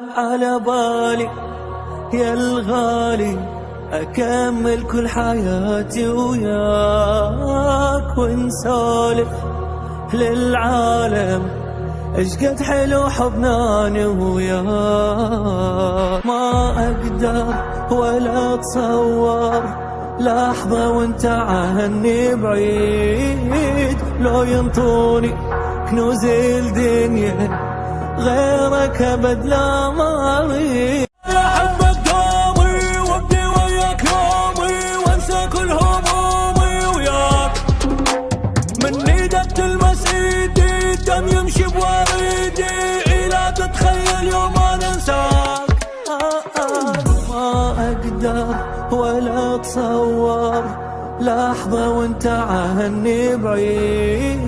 على بالي يا الغالي أكمل كل حياتي وياك ونسولف للعالم ايش قد حلو حبنا أنا وياك. ما أقدر ولا أتصور لحظة وانت عني بعيد، لو ينطوني كنوز الدنيا غيرك أبد لا ما أريد. أحبك دومي وابدي وياك يومي وانسى كل همومي وياك، من ايدك تلمس ايدي الدم يمشي بوريدي إلا تتخيل يوم أنا انساك. ما أقدر ولا أتصور لحظة وانت عني بعيد،